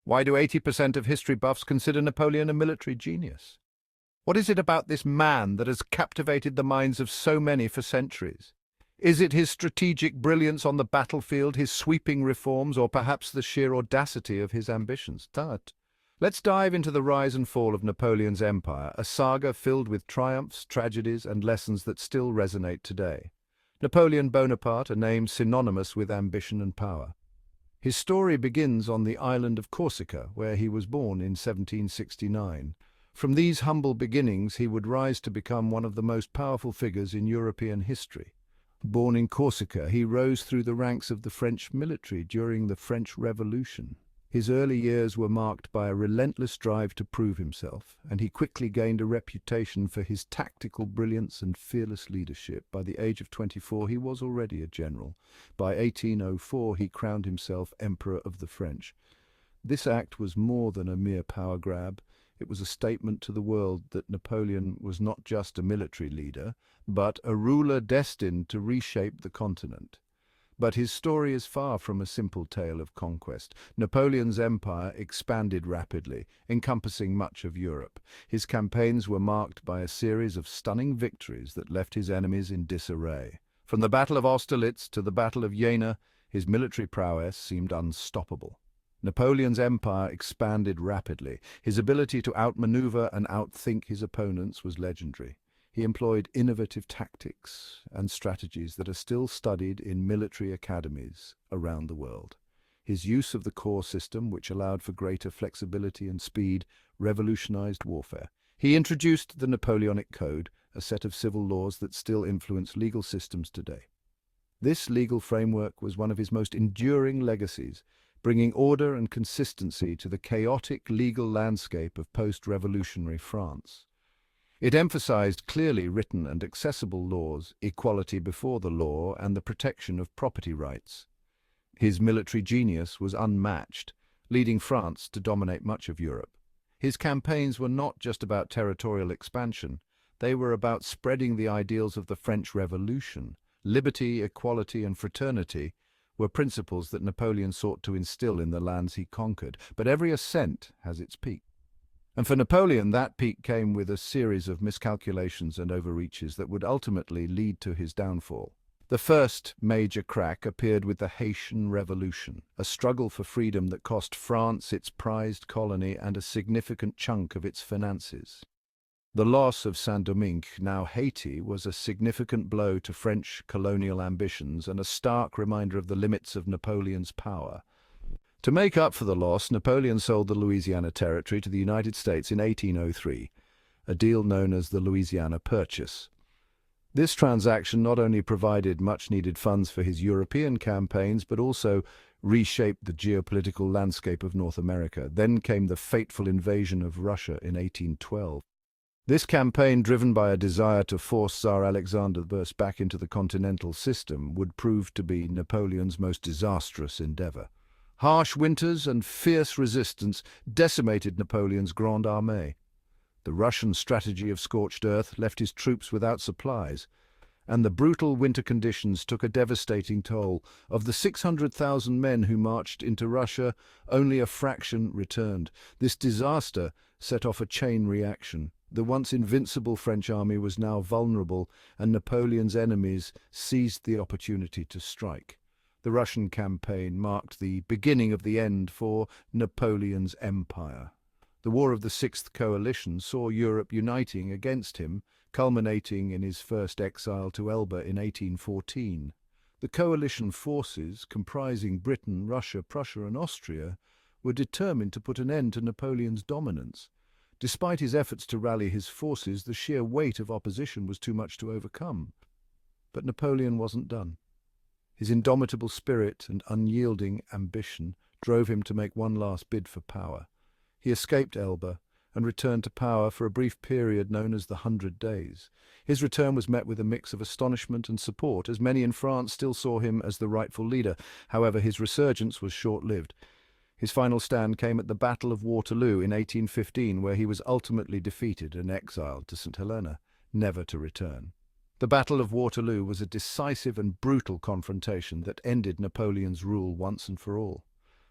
Why do 80% of history buffs consider Napoleon a military genius? What is it about this man that has captivated the minds of so many for centuries? Is it his strategic brilliance on the battlefield, his sweeping reforms, or perhaps the sheer audacity of his ambitions? Let's dive into the rise and fall of Napoleon's empire, a saga filled with triumphs, tragedies, and lessons that still resonate today. Napoleon Bonaparte, a name synonymous with ambition and power. His story begins on the island of Corsica, where he was born in 1769. From these humble beginnings, he would rise to become one of the most powerful figures in European history. Born in Corsica, he rose through the ranks of the French military during the French Revolution. His early years were marked by a relentless drive to prove himself, and he quickly gained a reputation for his tactical brilliance and fearless leadership. By the age of 24, he was already a general. By 1804, he crowned himself Emperor of the French. This act was more than a mere power grab. It was a statement to the world that Napoleon was not just a military leader, but a ruler destined to reshape the continent. But his story is far from a simple tale of conquest. Napoleon's empire expanded rapidly, encompassing much of Europe. His campaigns were marked by a series of stunning victories that left his enemies in disarray. From the Battle of Austerlitz to the Battle of Jena, his military prowess seemed unstoppable. Napoleon's empire expanded rapidly. His ability to outmaneuver and outthink his opponents was legendary. He employed innovative tactics and strategies that are still studied in military academies around the world. His use of the core system, which allowed for greater flexibility and speed, revolutionized warfare. He introduced the Napoleonic Code, a set of civil laws that still influence legal systems today. This legal framework was one of his most enduring legacies, bringing order and consistency to the chaotic legal landscape of post-revolutionary France. It emphasized clearly written and accessible laws, equality before the law, and the protection of property rights. His military genius was unmatched, leading France to dominate much of Europe. His campaigns were not just about territorial expansion, they were about spreading the ideals of the French Revolution. Liberty, equality, and fraternity were principles that Napoleon sought to instill in the lands he conquered, but every ascent has its peak. And for Napoleon, that peak came with a series of miscalculations and overreaches that would ultimately lead to his downfall. The first major crack appeared with the Haitian Revolution, a struggle for freedom that cost France its prized colony and a significant chunk of its finances. The loss of Saint-Domingue, now Haiti, was a significant blow to French colonial ambitions and a stark reminder of the limits of Napoleon's power. To make up for the loss, Napoleon sold the Louisiana Territory to the United States in 1803, a deal known as the Louisiana Purchase. This transaction not only provided much-needed funds for his European campaigns, but also reshaped the geopolitical landscape of North America. Then came the fateful invasion of Russia in 1812. This campaign, driven by a desire to force Tsar Alexander I back into the continental system, would prove to be Napoleon's most disastrous endeavor. Harsh winters and fierce resistance decimated Napoleon's Grande Armée. The Russian strategy of scorched earth left his troops without supplies, and the brutal winter conditions took a devastating toll. Of the 600,000 men who marched into Russia, only a fraction returned. This disaster set off a chain reaction. The once invincible French army was now vulnerable, and Napoleon's enemies seized the opportunity to strike. The Russian campaign marked the beginning of the end for Napoleon's empire. The War of the Sixth Coalition saw Europe uniting against him, culminating in his first exile to Elba in 1814. The coalition forces, comprising Britain, Russia, Prussia, and Austria, were determined to put an end to Napoleon's dominance. Despite his efforts to rally his forces, the sheer weight of opposition was too much to overcome. But Napoleon wasn't done. His indomitable spirit and unyielding ambition drove him to make one last bid for power. He escaped Elba and returned to power for a brief period known as the 100 Days. His return was met with a mix of astonishment and support, as many in France still saw him as the rightful leader. However, his resurgence was short-lived. His final stand came at the Battle of Waterloo in 1815, where he was ultimately defeated and exiled to St. Helena, never to return. The Battle of Waterloo was a decisive and brutal confrontation that ended Napoleon's rule once and for all.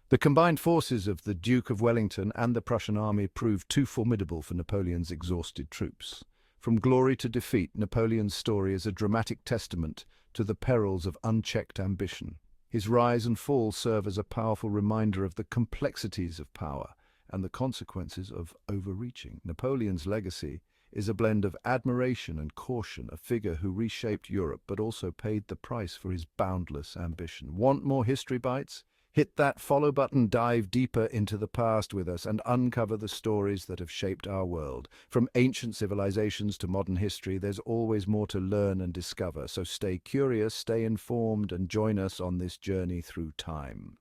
The combined forces of the Duke of Wellington and the Prussian army proved too formidable for Napoleon's exhausted troops. From glory to defeat, Napoleon's story is a dramatic testament to the perils of unchecked ambition. His rise and fall serve as a powerful reminder of the complexities of power and the consequences of overreaching. Napoleon's legacy is a blend of admiration and caution, a figure who reshaped Europe but also paid the price for his boundless ambition. Want more history bites? Hit that follow button, dive deeper into the past with us, and uncover the stories that have shaped our world. From ancient civilizations to modern history, there's always more to learn and discover. So stay curious, stay informed, and join us on this journey through time.